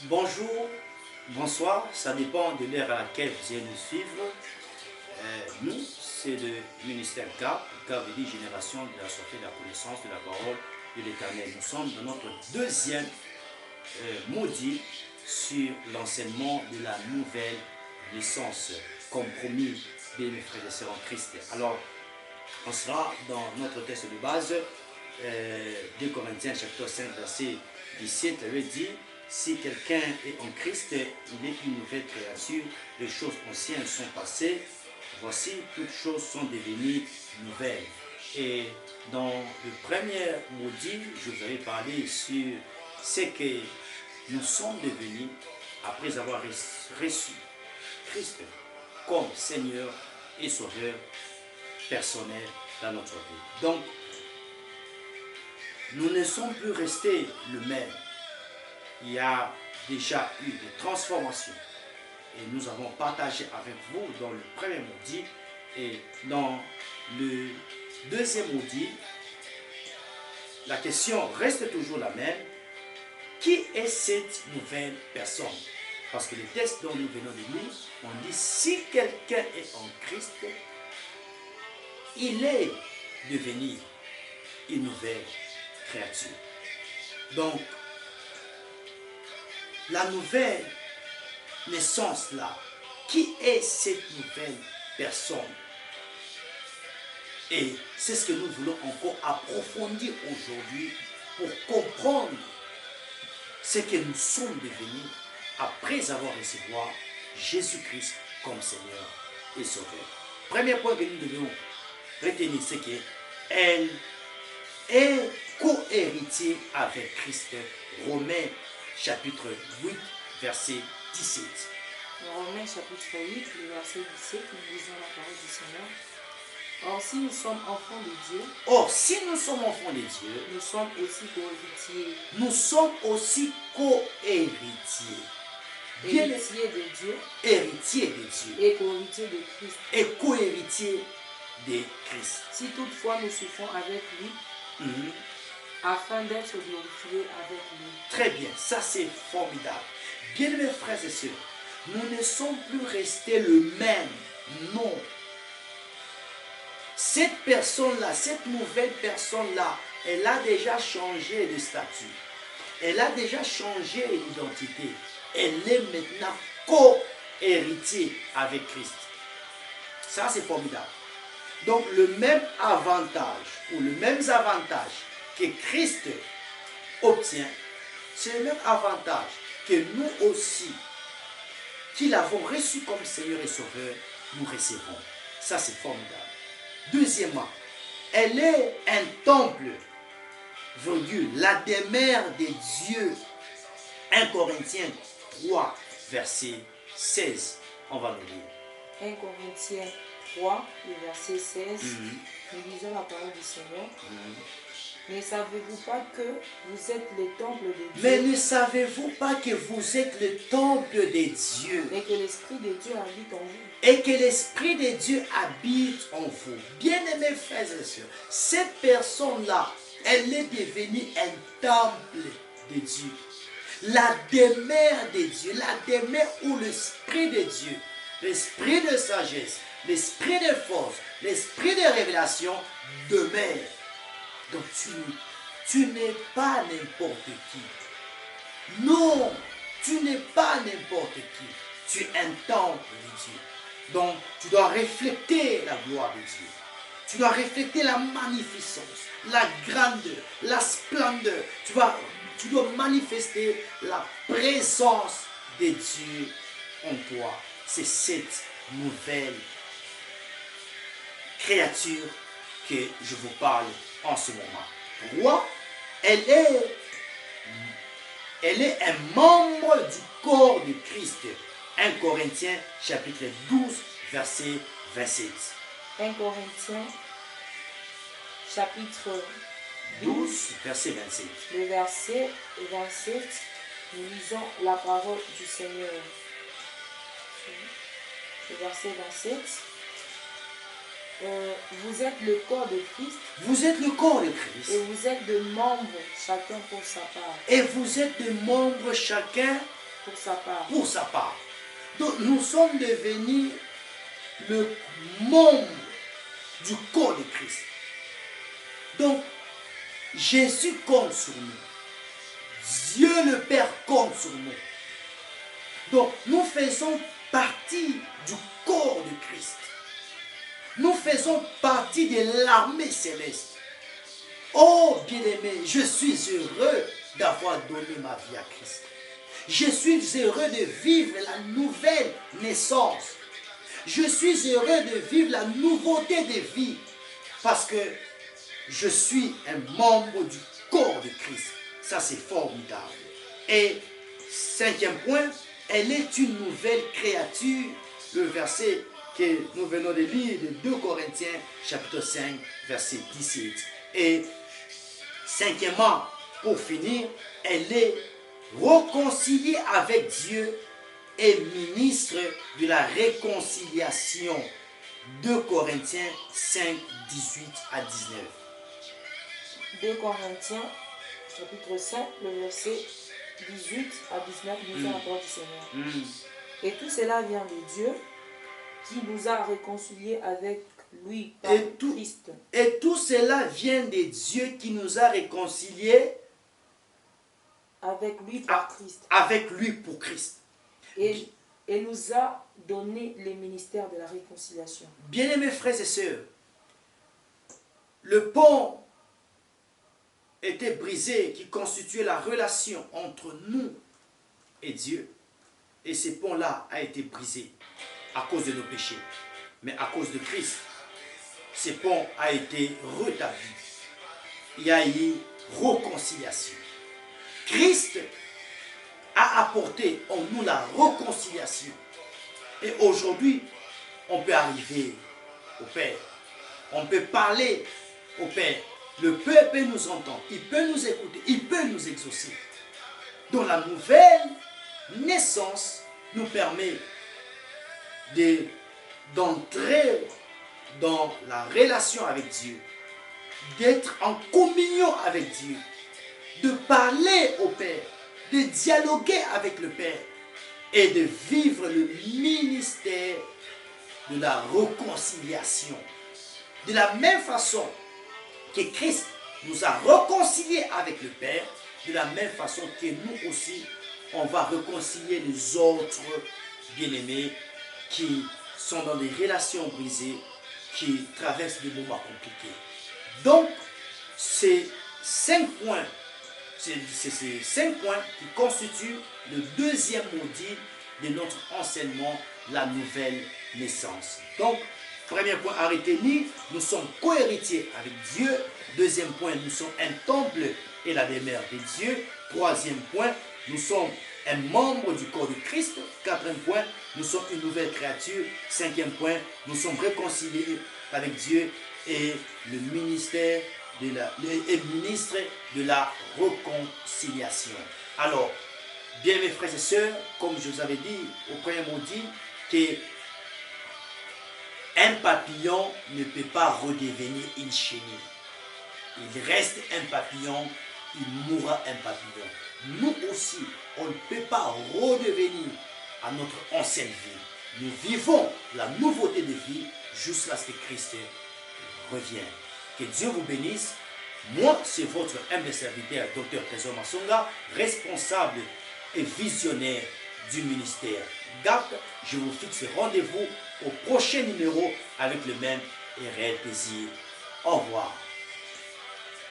Bonjour, bonsoir, ça dépend de l'heure à laquelle vous allez nous suivre. Nous, c'est le ministère CAP, CAP veut dire Génération de la Sortie de la Connaissance de la Parole de l'Éternel. Nous sommes dans notre deuxième module sur l'enseignement de la nouvelle naissance, comme promis, bien mes frères et sœurs en Christ. Alors, on sera dans notre texte de base, 2 Corinthiens chapitre 5, verset 17, ça veut dire, si quelqu'un est en Christ, il est une nouvelle créature, les choses anciennes sont passées, voici, toutes choses sont devenues nouvelles. Et dans le premier module, je vous avais parlé sur ce que nous sommes devenus après avoir reçu Christ comme Seigneur et Sauveur personnel dans notre vie. Donc, nous ne sommes plus restés le même. Il y a déjà eu des transformations. Et nous avons partagé avec vous dans le premier module et dans le deuxième module, la question reste toujours la même. Qui est cette nouvelle personne? Parce que le texte dont nous venons de lire, on dit si quelqu'un est en Christ, il est devenu une nouvelle créature. Donc, la nouvelle naissance là, qui est cette nouvelle personne? Et c'est ce que nous voulons encore approfondir aujourd'hui pour comprendre ce que nous sommes devenus après avoir reçu Jésus-Christ comme Seigneur et Sauveur. Premier point que nous devons retenir, c'est qu'elle est co-héritier avec Christ. Romains chapitre 8, verset 17. Romains chapitre 8, le verset 17, nous lisons la parole du Seigneur. Or, si nous sommes enfants de Dieu, nous sommes aussi co-héritiers. Nous sommes aussi co-héritiers. Héritiers de Dieu. Héritiers de Dieu. Et co-héritiers de Christ. Et co-héritiers de Christ. Si toutefois nous souffrons avec lui, afin d'être glorifiés avec lui. Très bien, ça c'est formidable. Bien mes frères et sœurs, nous ne sommes plus restés le même. Non. Cette personne-là, cette nouvelle personne-là, elle a déjà changé de statut. Elle a déjà changé d'identité. Elle est maintenant co-héritier avec Christ. Ça c'est formidable. Donc le même avantage ou le même avantage que Christ obtient, c'est le même avantage que nous aussi, qui l'avons reçu comme Seigneur et Sauveur, nous recevons. Ça, c'est formidable. Deuxièmement, elle est un temple, virgule, la demeure de Dieu. 1 Corinthiens 3, verset 16. On va le lire. 1 Corinthiens 3, le verset 16. Nous lisons la parole du Seigneur. Ne savez-vous pas que vous êtes le temple de Dieu? Mais ne savez-vous pas que vous êtes le temple de Dieu? Et que l'Esprit de Dieu habite en vous. Et que l'Esprit de Dieu habite en vous. Bien-aimés frères et sœurs, cette personne-là, elle est devenue un temple de Dieu. La demeure de Dieu, la demeure où l'Esprit de Dieu, l'Esprit de sagesse, l'Esprit de force, l'Esprit de révélation demeure. Donc tu n'es pas n'importe qui. Non, tu n'es pas n'importe qui. Tu es un temple de Dieu. Donc tu dois refléter la gloire de Dieu. Tu dois refléter la magnificence, la grandeur, la splendeur. Tu dois manifester la présence de Dieu en toi. C'est cette nouvelle créature que je vous parle en ce moment. 3, elle est un membre du corps de Christ. 1 Corinthiens chapitre 12, verset 27. 1 Corinthiens chapitre 12, verset 27. Le verset 27, nous lisons la parole du Seigneur. Le verset 27. Vous êtes le corps de Christ. Vous êtes le corps de Christ. Et vous êtes de membres chacun pour sa part. Et vous êtes de membres chacun pour sa part. Pour sa part. Donc nous sommes devenus le membre du corps de Christ. Donc Jésus compte sur nous. Dieu le Père compte sur nous. Donc nous faisons partie du corps de Christ. Nous faisons partie de l'armée céleste. Oh bien-aimé, je suis heureux d'avoir donné ma vie à Christ. Je suis heureux de vivre la nouvelle naissance. Je suis heureux de vivre la nouveauté de vie. Parce que je suis un membre du corps de Christ. Ça, c'est formidable. Et cinquième point, elle est une nouvelle créature. Le verset que nous venons de lire de 2 Corinthiens, chapitre 5, verset 17. Et cinquièmement, pour finir, elle est réconciliée avec Dieu et ministre de la réconciliation. 2 Corinthiens 5, 18 à 19. 2 Corinthiens, chapitre 5, le verset 18 à 19, nous disons la parole du Seigneur. Et tout cela vient de Dieu, qui nous a réconciliés avec lui par Christ. Et tout cela vient de Dieu qui nous a réconciliés avec lui par Christ. Avec lui pour Christ. Et nous a donné les ministères de la réconciliation. Bien-aimés frères et sœurs, le pont était brisé qui constituait la relation entre nous et Dieu. Et ce pont-là a été brisé à cause de nos péchés. Mais à cause de Christ, ce pont a été rétabli. Il y a eu réconciliation. Christ a apporté en nous la réconciliation. Et aujourd'hui, on peut arriver au Père. On peut parler au Père. Le Père peut nous entendre. Il peut nous écouter. Il peut nous exaucer. Donc la nouvelle naissance nous permet d'entrer dans la relation avec Dieu, d'être en communion avec Dieu, de parler au Père, de dialoguer avec le Père et de vivre le ministère de la réconciliation. De la même façon que Christ nous a réconciliés avec le Père, de la même façon que nous aussi, on va réconcilier les autres bien-aimés qui sont dans des relations brisées, qui traversent des moments compliqués. Donc, c'est ces 5 points qui constituent le deuxième module de notre enseignement, la nouvelle naissance. Donc, premier point à retenir, nous sommes co-héritiers avec Dieu. Deuxième point, nous sommes un temple et la demeure de Dieu. Troisième point, nous sommes un membre du corps de Christ. Quatrième point, nous sommes une nouvelle créature. Cinquième point, nous sommes réconciliés avec Dieu et le ministre de la réconciliation. Alors, bien mes frères et sœurs, comme je vous avais dit au premier module, que un papillon ne peut pas redevenir une chenille. Il reste un papillon, il mourra un papillon. Nous aussi, on ne peut pas redevenir à notre ancienne vie. Nous vivons la nouveauté de vie jusqu'à ce que Christ revienne. Que Dieu vous bénisse. Moi, c'est votre humble serviteur, Dr Trésor Massonga, responsable et visionnaire du ministère GAP. Je vous fixe rendez-vous au prochain numéro avec le même et réel plaisir. Au revoir.